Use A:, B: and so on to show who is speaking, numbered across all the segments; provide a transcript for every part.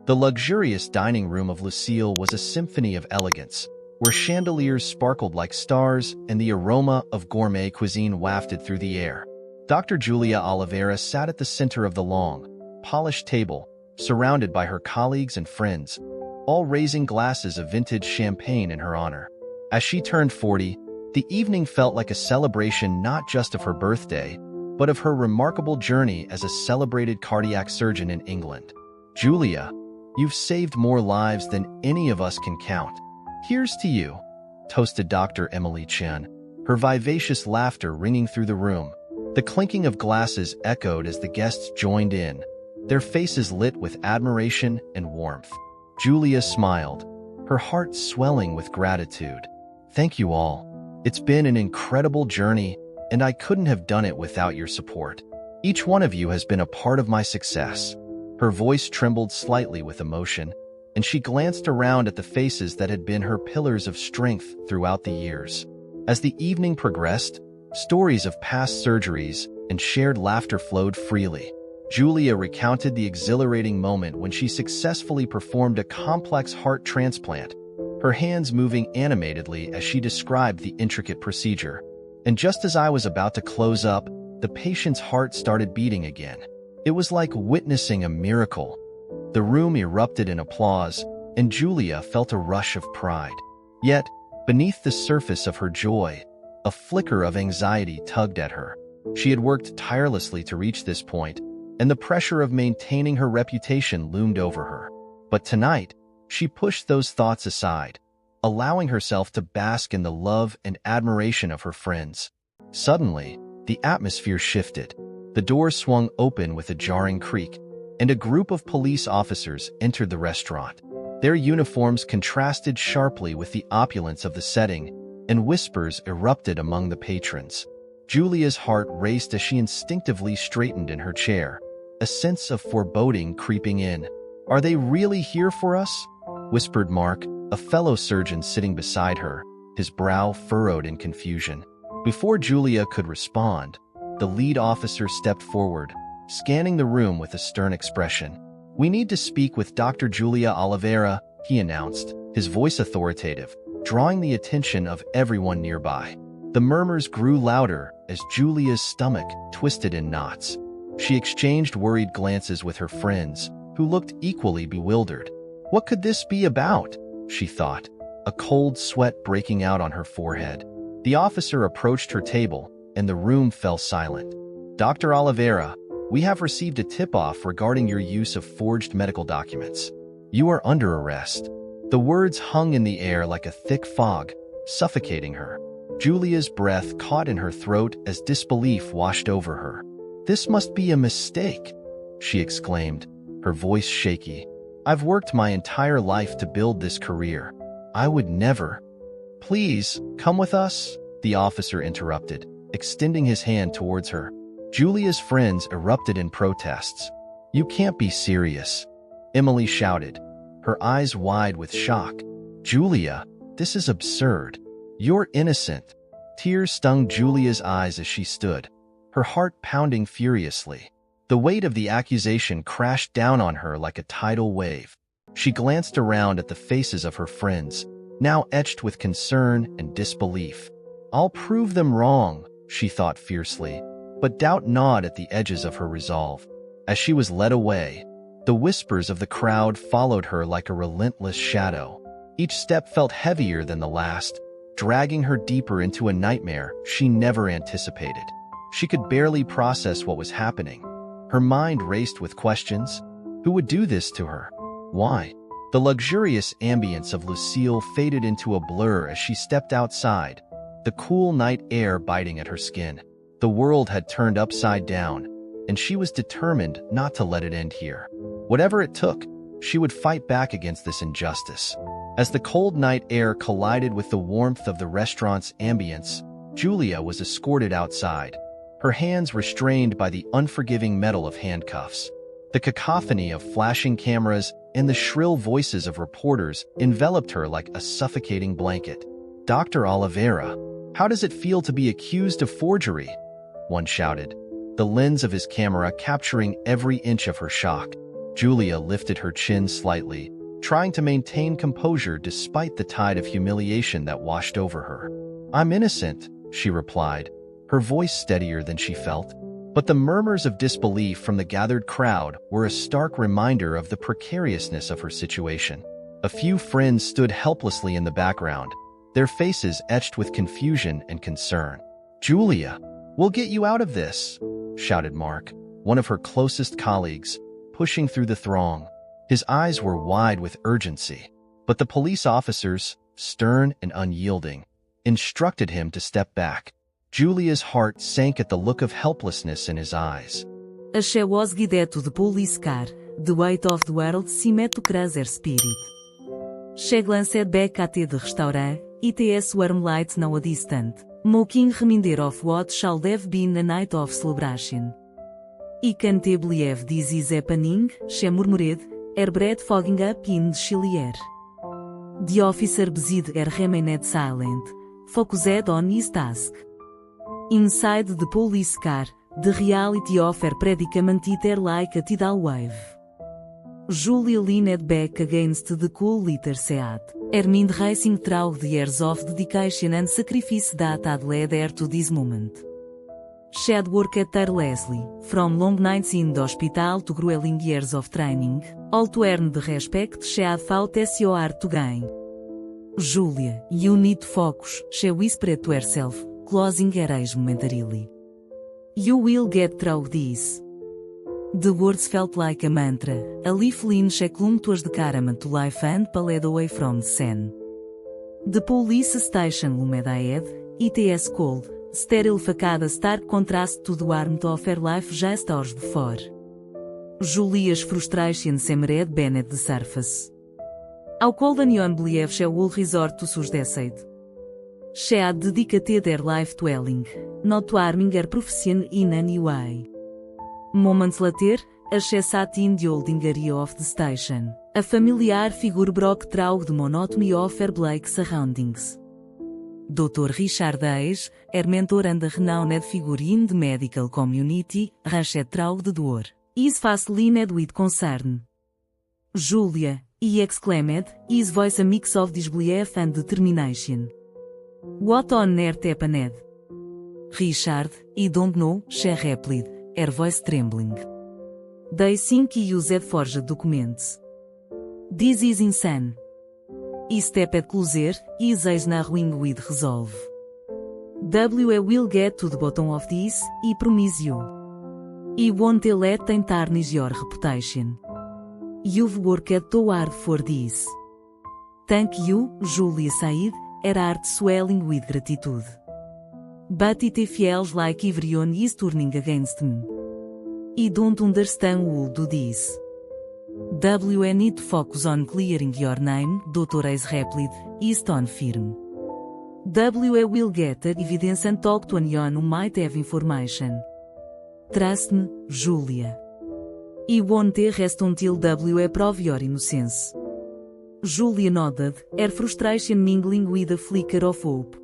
A: The luxurious dining room of Lucille was a symphony of elegance, where chandeliers sparkled like stars and the aroma of gourmet cuisine wafted through the air. Dr. Julia Oliveira sat at the center of the long, polished table, surrounded by her colleagues and friends, all raising glasses of vintage champagne in her honor. As she turned 40, the evening felt like a celebration not just of her birthday, but of her remarkable journey as a celebrated cardiac surgeon in England. "Julia, you've saved more lives than any of us can count. Here's to you," toasted Dr. Emily Chen, her vivacious laughter ringing through the room. The clinking of glasses echoed as the guests joined in, their faces lit with admiration and warmth. Julia smiled, her heart swelling with gratitude. "Thank you all. It's been an incredible journey, and I couldn't have done it without your support. Each one of you has been a part of my success." Her voice trembled slightly with emotion, and she glanced around at the faces that had been her pillars of strength throughout the years. As the evening progressed, stories of past surgeries and shared laughter flowed freely. Julia recounted the exhilarating moment when she successfully performed a complex heart transplant, her hands moving animatedly as she described the intricate procedure. "And just as I was about to close up, the patient's heart started beating again. It was like witnessing a miracle." The room erupted in applause, and Julia felt a rush of pride. Yet, beneath the surface of her joy, a flicker of anxiety tugged at her. She had worked tirelessly to reach this point, and the pressure of maintaining her reputation loomed over her. But tonight, she pushed those thoughts aside, allowing herself to bask in the love and admiration of her friends. Suddenly, the atmosphere shifted. The door swung open with a jarring creak, and a group of police officers entered the restaurant. Their uniforms contrasted sharply with the opulence of the setting, and whispers erupted among the patrons. Julia's heart raced as she instinctively straightened in her chair, a sense of foreboding creeping in. "Are they really here for us?" whispered Mark, a fellow surgeon sitting beside her, his brow furrowed in confusion. Before Julia could respond, the lead officer stepped forward, scanning the room with a stern expression. "We need to speak with Dr. Julia Oliveira," he announced, his voice authoritative, drawing the attention of everyone nearby. The murmurs grew louder as Julia's stomach twisted in knots. She exchanged worried glances with her friends, who looked equally bewildered. What could this be about? She thought, a cold sweat breaking out on her forehead. The officer approached her table, and the room fell silent. "Dr. Oliveira, we have received a tip-off regarding your use of forged medical documents. You are under arrest." The words hung in the air like a thick fog, suffocating her. Julia's breath caught in her throat as disbelief washed over her. "This must be a mistake," she exclaimed, her voice shaky. "I've worked my entire life to build this career. I would never—" "Please, come with us," the officer interrupted, extending his hand towards her. Julia's friends erupted in protests. "You can't be serious," Emily shouted, her eyes wide with shock. "Julia, this is absurd. You're innocent." Tears stung Julia's eyes as she stood, her heart pounding furiously. The weight of the accusation crashed down on her like a tidal wave. She glanced around at the faces of her friends, now etched with concern and disbelief. "I'll prove them wrong," she thought fiercely, but doubt gnawed at the edges of her resolve. As she was led away, the whispers of the crowd followed her like a relentless shadow. Each step felt heavier than the last, dragging her deeper into a nightmare she never anticipated. She could barely process what was happening. Her mind raced with questions. Who would do this to her? Why? The luxurious ambience of Lucille faded into a blur as she stepped outside, the cool night air biting at her skin. The world had turned upside down, and she was determined not to let it end here. Whatever it took, she would fight back against this injustice. As the cold night air collided with the warmth of the restaurant's ambience, Julia was escorted outside, her hands restrained by the unforgiving metal of handcuffs. The cacophony of flashing cameras and the shrill voices of reporters enveloped her like a suffocating blanket. "Dr. Oliveira, how does it feel to be accused of forgery?" one shouted, the lens of his camera capturing every inch of her shock. Julia lifted her chin slightly, trying to maintain composure despite the tide of humiliation that washed over her. "I'm innocent," she replied, her voice steadier than she felt. But the murmurs of disbelief from the gathered crowd were a stark reminder of the precariousness of her situation. A few friends stood helplessly in the background, their faces etched with confusion and concern. "Julia, we'll get you out of this," shouted Mark, one of her closest colleagues, pushing through the throng. His eyes were wide with urgency, but the police officers, stern and unyielding, instructed him to step back. Julia's heart sank at the look of helplessness in his eyes.
B: She was guided to the police car, the weight of the world seemed to crush her spirit. She glanced back at the restaurant, its warm light now a distant, mocking reminder of what shall have been a night of celebration. "I can't believe this is happening," she murmured, her breath fogging up in the chilly air. The officer beside her remained silent, focused on his task. Inside the police car, the reality of her predicament hit her like a tidal wave. Julia leaned back against the cool little Seat, her mind racing through the years of dedication and sacrifice that had led her to this moment. She had worked tirelessly, from long nights in the hospital to grueling years of training, all to earn the respect she had fought so hard to gain. "Julia, you need to focus," she whispered to herself, closing her eyes momentarily. "You will get through this." The words felt like a mantra, a leaf line she clung to as the caramel to life and paled away from the scene. The police station loomed ahead, its cold, sterile facade a stark contrast to the warmth of her life just hours before. Julia's frustration simmered beneath the surface. How cold and neon believe she would resort to suicide. She had dedicated her life to healing, not to harming her profession in any way. Moments later, as she sat in the holding area of the station, a familiar figure broke through the monotony of her black surroundings. Dr. Richard Hayes, her mentor and a renowned figure in the medical community, rushed through the door, his face lined with concern. "Julia," he exclaimed, his voice a mix of disbelief and determination. "What on earth happened?" "Richard, I don't know," she replied, her voice trembling. "They think he used forged documents. This is insane." He stepped closer, his eyes narrowing with resolve. "We will get to the bottom of this, I promise you. I won't let them tarnish your reputation. You've worked too hard for this." "Thank you," Julia said, her heart swelling with gratitude. "But it feels like everyone is turning against me. I don't understand who do this." "We need to focus on clearing your name," Dr. Hayes replied, his tone firm. "We will get the evidence and talk to anyone who might have information. Trust me, Julia. I won't rest until we prove your innocence." Julia nodded, her frustration mingling with a flicker of hope.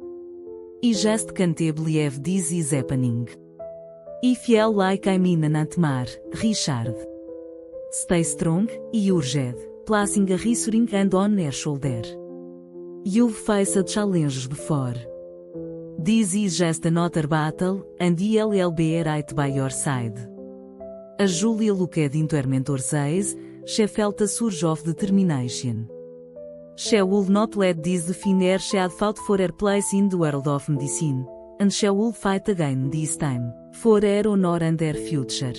B: "I just can't believe this is happening. I feel like I'm in a nightmare, Richard. Stay strong," he urged, placing a reassuring hand on her shoulder. "You've faced challenges before. This is just another battle, and I'll be right by your side." As Julia looked into her mentor's eyes, she felt a surge of determination. She would not let this define her. She had fought for her place in the world of medicine, and she would fight again this time, for her honor and her future.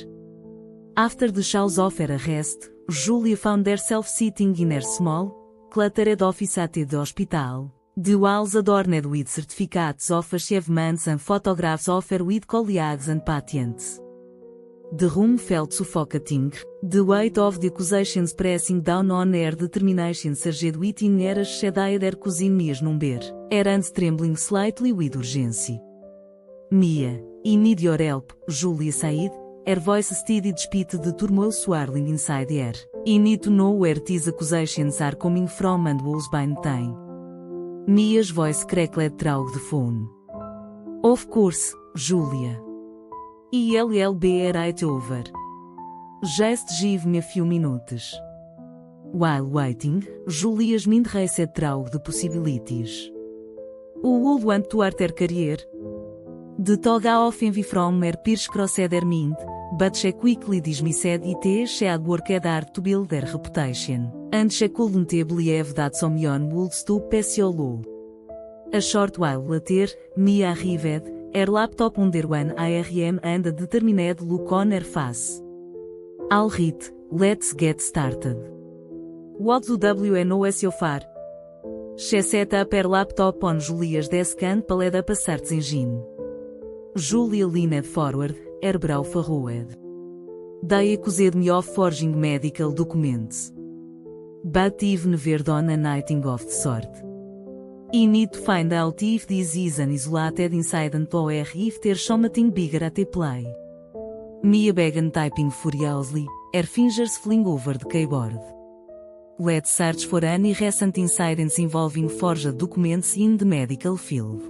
B: After the shows of her arrest, Julia found herself sitting in her small, cluttered office at the hospital, the walls adorned with certificates of achievements and photographs of her with colleagues and patients. The room felt suffocating, the weight of the accusations pressing down on her determination surged within her as she died her cousin Mia's number, her hands trembling slightly with urgency. "Mia, I need your help," Julia said, her voice steady despite the turmoil swirling inside her. "I need to know where these accusations are coming from and who's behind them." Mia's voice crackled through the phone. "Of course, Julia. I'll be right over." Just give me a few minutes. While waiting, Julia's mind raced through the possibilities. Who would want to art her career? The toga often from her peers crossed her mind, but she quickly dismissed it. She had worked hard to build her reputation, and she couldn't believe that someone would stoop so low. A short while later, Mia arrived, her laptop under one arm and a determined look on her face. Alright, let's get started. What do we know so far? She set up her laptop on Julia's desk and pulled up a search engine. Julia leaned forward, her brow furrowed. They accused me of forging medical documents. But I've never done anything of the sort. I need to find out if this is an isolated incident or if there's something bigger at play. Mia began typing furiously, her fingers flying over the keyboard. Let's search for any recent incidents involving forged documents in the medical field.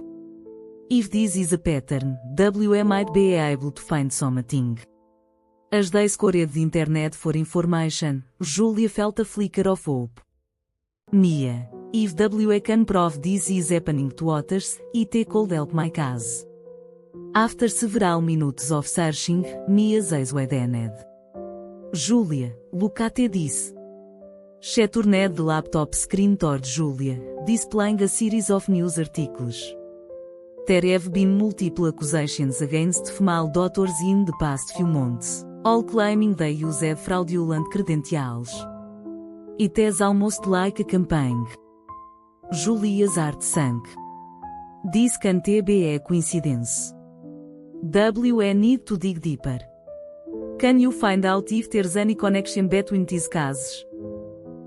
B: If this is a pattern, we might be able to find something. As they scoured the internet for information, Julia felt a flicker of hope. Mia, if we can prove this is happening to others, it could help my case. After several minutes of searching, Mia's eyes widened. Julia, look at this. She turned the laptop screen toward Julia, displaying a series of news articles. There have been multiple accusations against female doctors in the past few months, all claiming they used fraudulent credentials. It is almost like a campaign. Julia's heart sank. This can't be a coincidence. We need to dig deeper. Can you find out if there's any connection between these cases?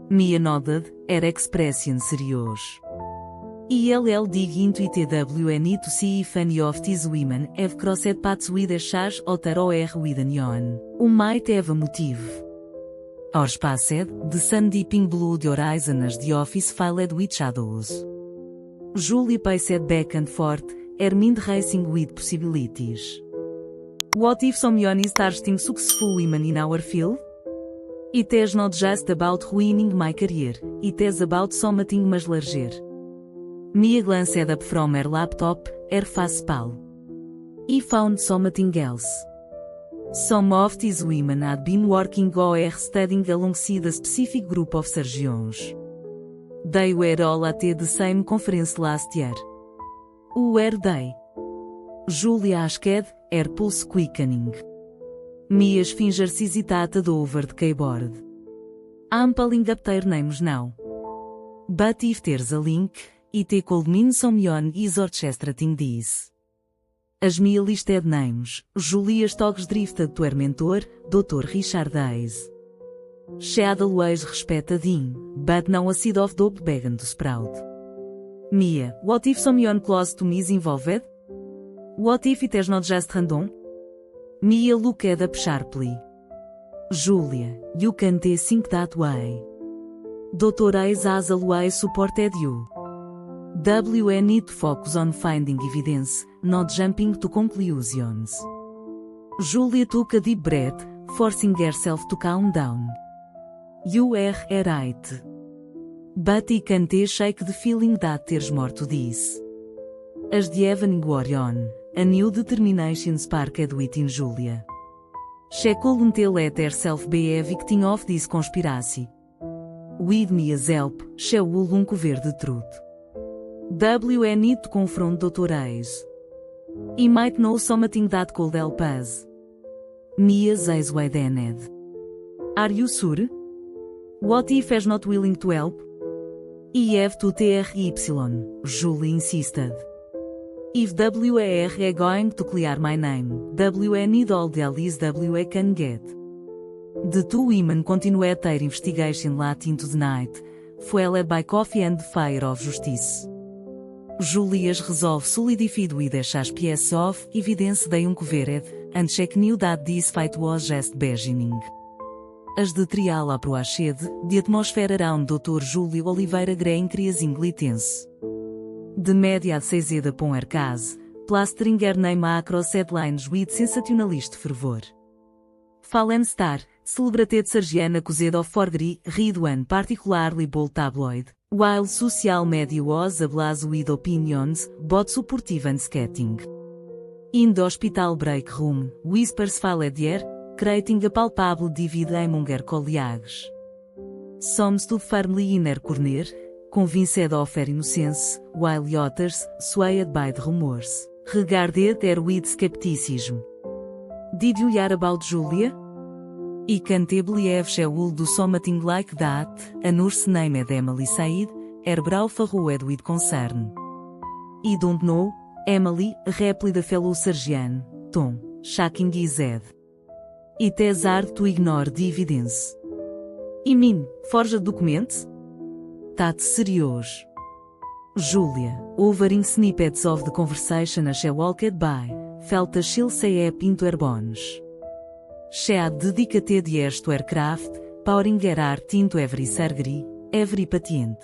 B: Mia nodded, her expression serious. I'll dig into it. We need to see if any of these women have crossed paths with a charge or with anyone who might have a motive. Hours passed, the sun dipping below the horizon as the office filled with shadows. Julia paced back and forth, her mind racing with possibilities. What if someone is targeting successful women in our field? It is not just about ruining my career, it is about something much larger. Mia glanced up from her laptop, her face pale. I found something else. Some of these women had been working or studying alongside a specific group of surgeons. They were all at the same conference last year. Who were they? Julia asked, her pulse quickening. Mia's fingers hesitated over the keyboard. I'm pulling up their names now. But if there's a link, it could mean someone is orchestrating this. As Mia listed names, Julia's thoughts drifted to her mentor, Dr. Richard Hayes. She had always respected him, but now a seed of doubt began to sprout. Mia, what if someone close to me is involved? What if it is not just random? Mia looked up sharply. Julia, you can't think that way. Dr. Hayes has always supported you. We need to focus on finding evidence, not jumping to conclusions. Julia took a deep breath, forcing herself to calm down. You are right. But I can't shake the feeling that there's more to this. As the evening wore on, a new determination sparked within Julia. She couldn't let herself be a victim of this conspiracy. With Mia's help, she would uncover the truth. We need to confront Dr. Hayes. He might know something that could help us. Mia's eyes widened. Are you sure? What if he's not willing to help? I have to try, Julie insisted. If we are going to clear my name, we need all the allies we can get. The two women continued their investigation late into the night, fueled by coffee and the fire of justice. Julia's resolve solidified with a sharp piece of evidence they uncovered, and she knew that this fight was just beginning. As the trial approached, the atmosphere around Dr. Júlio Oliveira grew increasingly tense. The media had seized upon her case, plastering her name across headlines with sensationalist fervor. Fallen Star, celebrated Sargent accused of forgery, read one particularly bold tabloid, while social media was ablaze with opinions, both supportive and scathing. In the hospital break room, whispers filled the air, creating a palpable divide among her colleagues. Some stood firmly in her corner, convinced of her innocence, while the others, swayed by the rumors, regarded her with skepticism. Did you hear about Julia? I can't believe she would do something like that, a nurse named Emily said, her brow furrowed with concern. I don't know, Emily, replied the fellow surgeon, Tom, shaking his head. It is hard to ignore the evidence. I mean, forged documents? That's serious. Julia, overhearing snippets of the conversation as she walked by, felt a chill seep into her bones. She had dedicated years to her craft, pouring her heart into every surgery, every patient.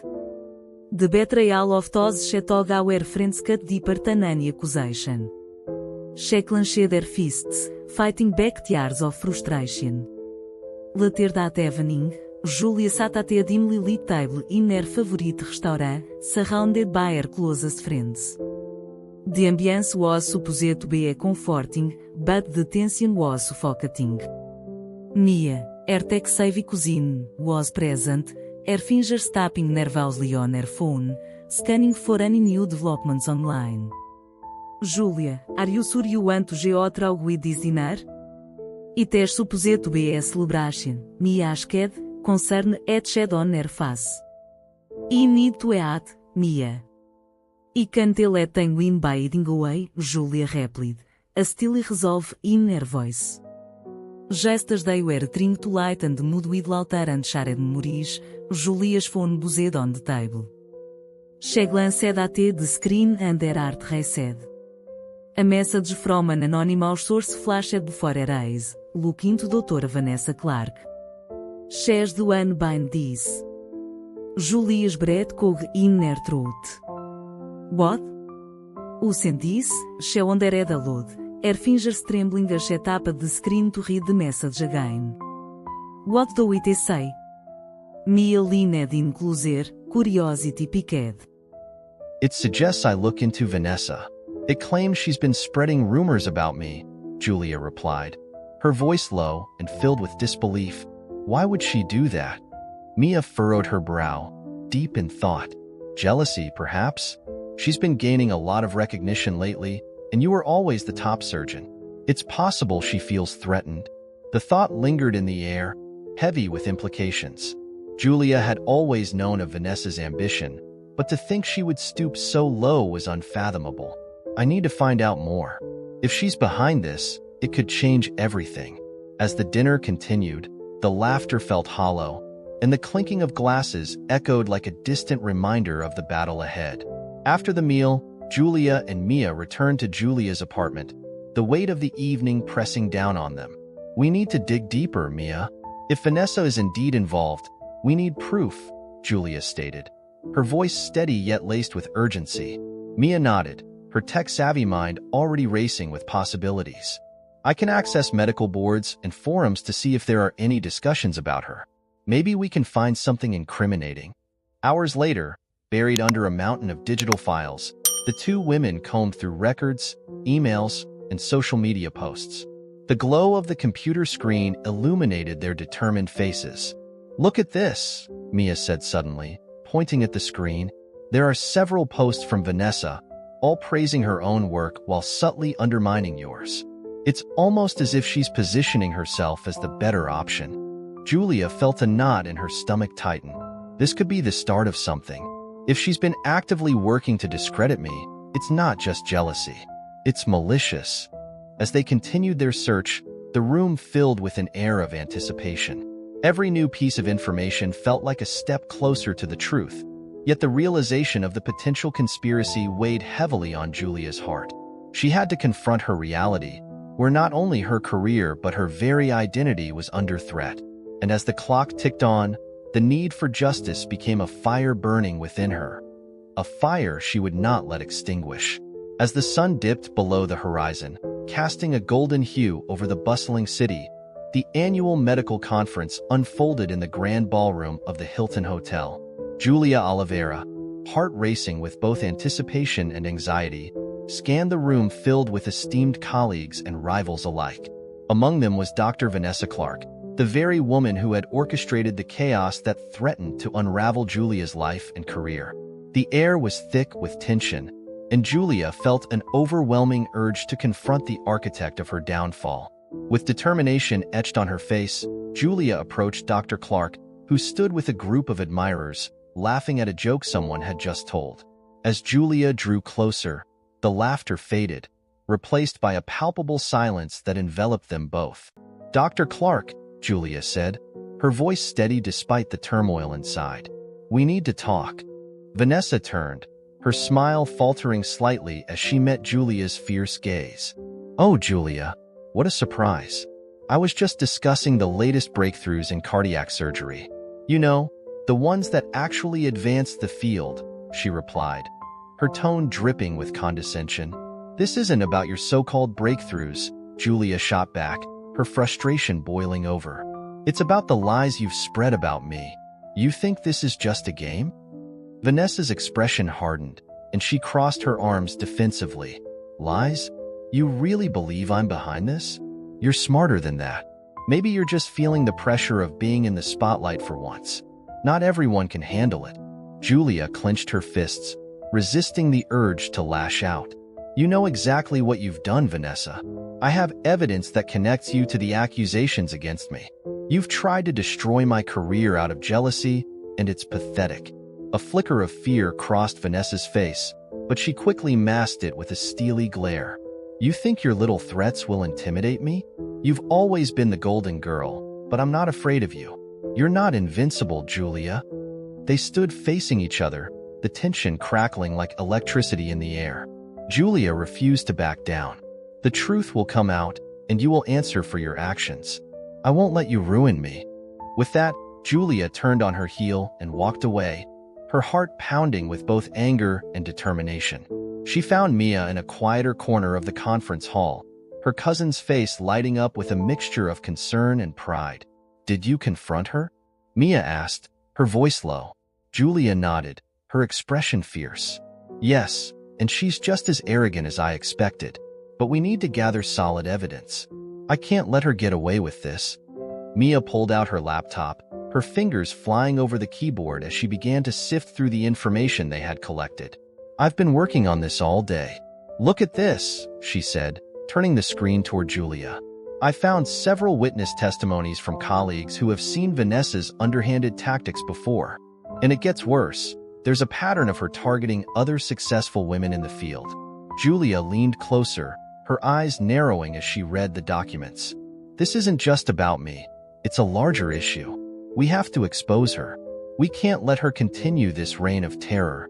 B: The betrayal of those she took our friends cut deeper than any accusation. She clenched her fists, fighting back tears of frustration. Later that evening, Julia sat at a dimly lit table in her favorite restaurant, surrounded by her closest friends. The ambience was supposed to be comforting, but the tension was suffocating. Mia, her tech-savvy cousin, was present, her fingers tapping nervously on her phone, scanning for any new developments online. Julia, are you sure you want to go through with this dinner? It is supposed to be a celebration, Mia asked, concern etched on her face. I need to eat, Mia. I can't let them win by eating away, Julia replied, a steely resolve in her voice. Just as they were trying to lighten the mood with laughter and shared memories, Julia's phone buzzed on the table. She glanced at the screen and her heart raced. A message from an anonymous source flashed before her eyes, looking to Dra. Vanessa Clark. She's the one behind this. Julia's breath caught in her throat. What? Who sent this? She wondered aloud, her fingers trembling as she tapped the screen to read the message again. What do it say? Mia leaned in closer, curiosity piqued.
A: It suggests I look into Vanessa. It claims she's been spreading rumors about me, Julia replied, her voice low and filled with disbelief. Why would she do that? Mia furrowed her brow, deep in thought. Jealousy, perhaps? She's been gaining a lot of recognition lately, and you were always the top surgeon. It's possible she feels threatened. The thought lingered in the air, heavy with implications. Julia had always known of Vanessa's ambition, but to think she would stoop so low was unfathomable. I need to find out more. If she's behind this, it could change everything. As the dinner continued, the laughter felt hollow, and the clinking of glasses echoed like a distant reminder of the battle ahead. After the meal, Julia and Mia returned to Julia's apartment, the weight of the evening pressing down on them. We need to dig deeper, Mia. If Vanessa is indeed involved, we need proof, Julia stated, her voice steady yet laced with urgency. Mia nodded, her tech-savvy mind already racing with possibilities. I can access medical boards and forums to see if there are any discussions about her. Maybe we can find something incriminating. Hours later, buried under a mountain of digital files, the two women combed through records, emails, and social media posts. The glow of the computer screen illuminated their determined faces. Look at this, Mia said suddenly, pointing at the screen. There are several posts from Vanessa, all praising her own work while subtly undermining yours. It's almost as if she's positioning herself as the better option. Julia felt a knot in her stomach tighten. This could be the start of something. If she's been actively working to discredit me, it's not just jealousy. It's malicious. As they continued their search, the room filled with an air of anticipation. Every new piece of information felt like a step closer to the truth, yet the realization of the potential conspiracy weighed heavily on Julia's heart. She had to confront her reality, where not only her career but her very identity was under threat. And as the clock ticked on, the need for justice became a fire burning within her, a fire she would not let extinguish. As the sun dipped below the horizon, casting a golden hue over the bustling city, The annual medical conference unfolded in the grand ballroom of the Hilton Hotel. Julia Oliveira, heart racing with both anticipation and anxiety, scanned the room filled with esteemed colleagues and rivals alike. Among them was Dr. Vanessa Clark, the very woman who had orchestrated the chaos that threatened to unravel Julia's life and career. The air was thick with tension, and Julia felt an overwhelming urge to confront the architect of her downfall. With determination etched on her face, Julia approached Dr. Clark, who stood with a group of admirers, laughing at a joke someone had just told. As Julia drew closer, the laughter faded, replaced by a palpable silence that enveloped them both. "Dr. Clark," Julia said, her voice steady despite the turmoil inside. "We need to talk." Vanessa turned, her smile faltering slightly as she met Julia's fierce gaze. "Oh, Julia, what a surprise. I was just discussing the latest breakthroughs in cardiac surgery. You know, the ones that actually advanced the field," she replied, her tone dripping with condescension. "This isn't about your so-called breakthroughs," Julia shot back, her frustration boiling over. "It's about the lies you've spread about me. You think this is just a game?" Vanessa's expression hardened, and she crossed her arms defensively. "Lies? You really believe I'm behind this? You're smarter than that. Maybe you're just feeling the pressure of being in the spotlight for once. Not everyone can handle it." Julia clenched her fists, resisting the urge to lash out. "You know exactly what you've done, Vanessa. I have evidence that connects you to the accusations against me. You've tried to destroy my career out of jealousy, and it's pathetic." A flicker of fear crossed Vanessa's face, but she quickly masked it with a steely glare. "You think your little threats will intimidate me? You've always been the golden girl, but I'm not afraid of you. You're not invincible, Julia." They stood facing each other, the tension crackling like electricity in the air. Julia refused to back down. "The truth will come out, and you will answer for your actions. I won't let you ruin me." With that, Julia turned on her heel and walked away, her heart pounding with both anger and determination. She found Mia in a quieter corner of the conference hall, her cousin's face lighting up with a mixture of concern and pride. "Did you confront her?" Mia asked, her voice low. Julia nodded, her expression fierce. "Yes, and she's just as arrogant as I expected. But we need to gather solid evidence. I can't let her get away with this." Mia pulled out her laptop, her fingers flying over the keyboard as she began to sift through the information they had collected. "I've been working on this all day. Look at this," she said, turning the screen toward Julia. "I found several witness testimonies from colleagues who have seen Vanessa's underhanded tactics before. And it gets worse. There's a pattern of her targeting other successful women in the field." Julia leaned closer, her eyes narrowing as she read the documents. "This isn't just about me. It's a larger issue. We have to expose her. We can't let her continue this reign of terror."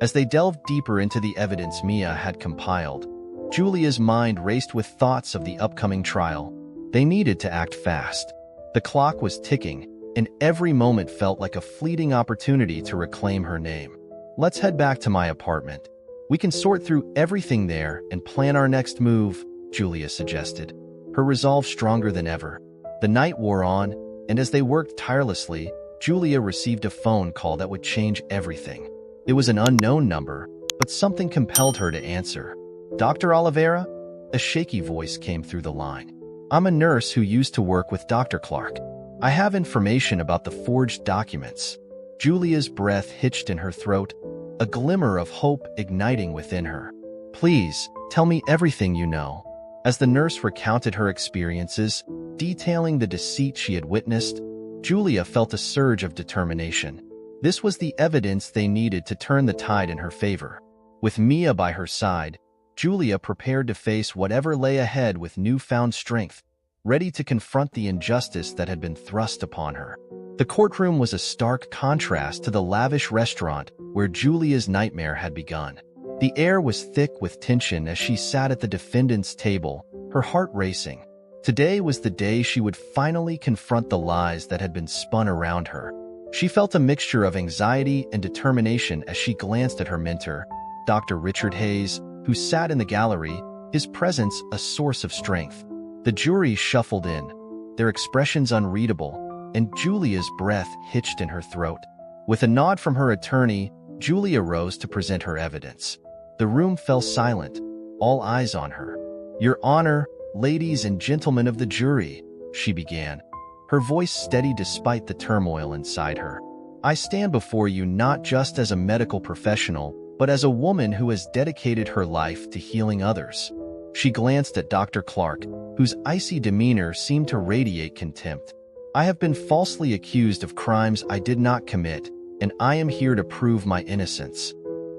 A: As they delved deeper into the evidence Mia had compiled, Julia's mind raced with thoughts of the upcoming trial. They needed to act fast. The clock was ticking, and every moment felt like a fleeting opportunity to reclaim her name. "Let's head back to my apartment. We can sort through everything there and plan our next move," Julia suggested, her resolve stronger than ever. The night wore on, and as they worked tirelessly, Julia received a phone call that would change everything. It was an unknown number, but something compelled her to answer. "Dr. Oliveira?" A shaky voice came through the line. "I'm a nurse who used to work with Dr. Clark. I have information about the forged documents." Julia's breath hitched in her throat, a glimmer of hope igniting within her. "Please, tell me everything you know." As the nurse recounted her experiences, detailing the deceit she had witnessed, Julia felt a surge of determination. This was the evidence they needed to turn the tide in her favor. With Mia by her side, Julia prepared to face whatever lay ahead with newfound strength, ready to confront the injustice that had been thrust upon her. The courtroom was a stark contrast to the lavish restaurant where Julia's nightmare had begun. The air was thick with tension as she sat at the defendant's table, her heart racing. Today was the day she would finally confront the lies that had been spun around her. She felt a mixture of anxiety and determination as she glanced at her mentor, Dr. Richard Hayes, who sat in the gallery, his presence a source of strength. The jury shuffled in, their expressions unreadable, and Julia's breath hitched in her throat. With a nod from her attorney, Julia rose to present her evidence. The room fell silent, all eyes on her. "Your Honor, ladies and gentlemen of the jury," she began, her voice steady despite the turmoil inside her. "I stand before you not just as a medical professional, but as a woman who has dedicated her life to healing others." She glanced at Dr. Clark, whose icy demeanor seemed to radiate contempt. "I have been falsely accused of crimes I did not commit, and I am here to prove my innocence."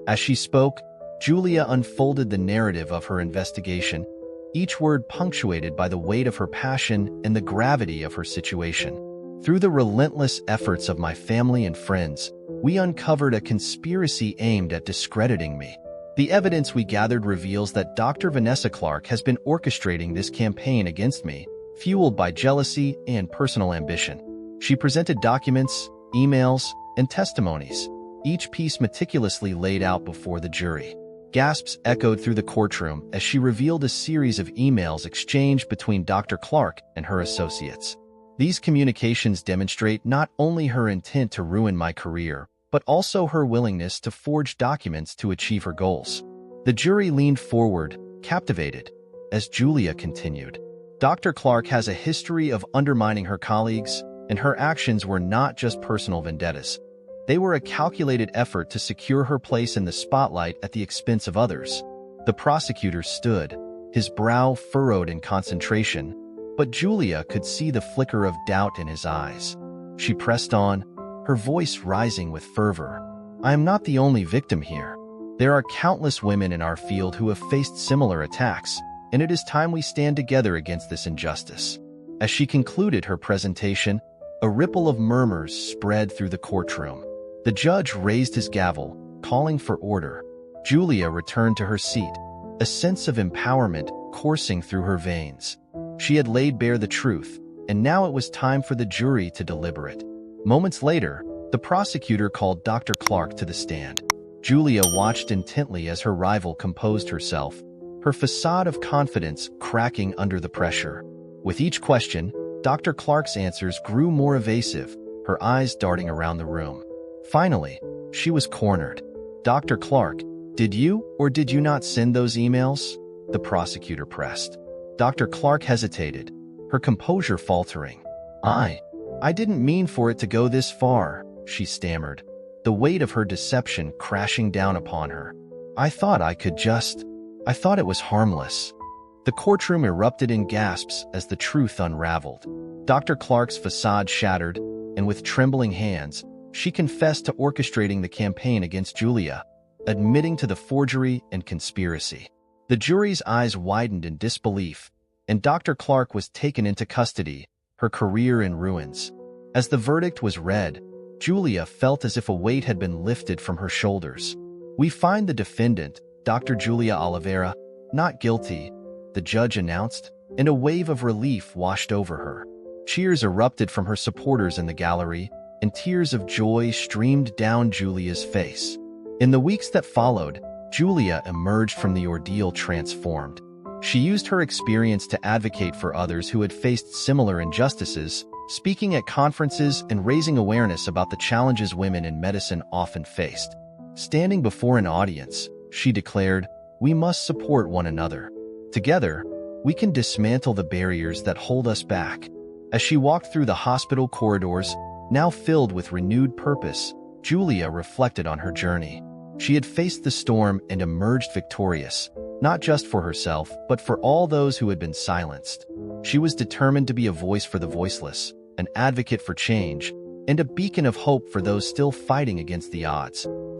A: As she spoke, Julia unfolded the narrative of her investigation, each word punctuated by the weight of her passion and the gravity of her situation. "Through the relentless efforts of my family and friends, we uncovered a conspiracy aimed at discrediting me. The evidence we gathered reveals that Dr. Vanessa Clark has been orchestrating this campaign against me, fueled by jealousy and personal ambition." She presented documents, emails, and testimonies, each piece meticulously laid out before the jury. Gasps echoed through the courtroom as she revealed a series of emails exchanged between Dr. Clark and her associates. These communications demonstrate not only her intent to ruin my career, but also her willingness to forge documents to achieve her goals. The jury leaned forward, captivated, as Julia continued. "Dr. Clark has a history of undermining her colleagues, and her actions were not just personal vendettas. They were a calculated effort to secure her place in the spotlight at the expense of others." The prosecutor stood, his brow furrowed in concentration, but Julia could see the flicker of doubt in his eyes. She pressed on, her voice rising with fervor. "I am not the only victim here. There are countless women in our field who have faced similar attacks, and it is time we stand together against this injustice." As she concluded her presentation, a ripple of murmurs spread through the courtroom. The judge raised his gavel, calling for order. Julia returned to her seat, a sense of empowerment coursing through her veins. She had laid bare the truth, and now it was time for the jury to deliberate. Moments later, the prosecutor called Dr. Clark to the stand. Julia watched intently as her rival composed herself, her facade of confidence cracking under the pressure. With each question, Dr. Clark's answers grew more evasive, her eyes darting around the room. Finally, she was cornered. "Dr. Clark, did you or did you not send those emails?" the prosecutor pressed. Dr. Clark hesitated, her composure faltering. I didn't mean for it to go this far," she stammered, the weight of her deception crashing down upon her. I thought it was harmless." The courtroom erupted in gasps as the truth unraveled. Dr. Clark's facade shattered, and with trembling hands, she confessed to orchestrating the campaign against Julia, admitting to the forgery and conspiracy. The jury's eyes widened in disbelief, and Dr. Clark was taken into custody, her career in ruins. As the verdict was read, Julia felt as if a weight had been lifted from her shoulders. "We find the defendant, Dr. Julia Oliveira, not guilty," the judge announced, and a wave of relief washed over her. Cheers erupted from her supporters in the gallery, and tears of joy streamed down Julia's face. In the weeks that followed, Julia emerged from the ordeal transformed. She used her experience to advocate for others who had faced similar injustices, speaking at conferences and raising awareness about the challenges women in medicine often faced. Standing before an audience, she declared, "We must support one another. Together, we can dismantle the barriers that hold us back." As she walked through the hospital corridors, now filled with renewed purpose, Julia reflected on her journey. She had faced the storm and emerged victorious, not just for herself, but for all those who had been silenced. She was determined to be a voice for the voiceless, an advocate for change, and a beacon of hope for those still fighting against the odds.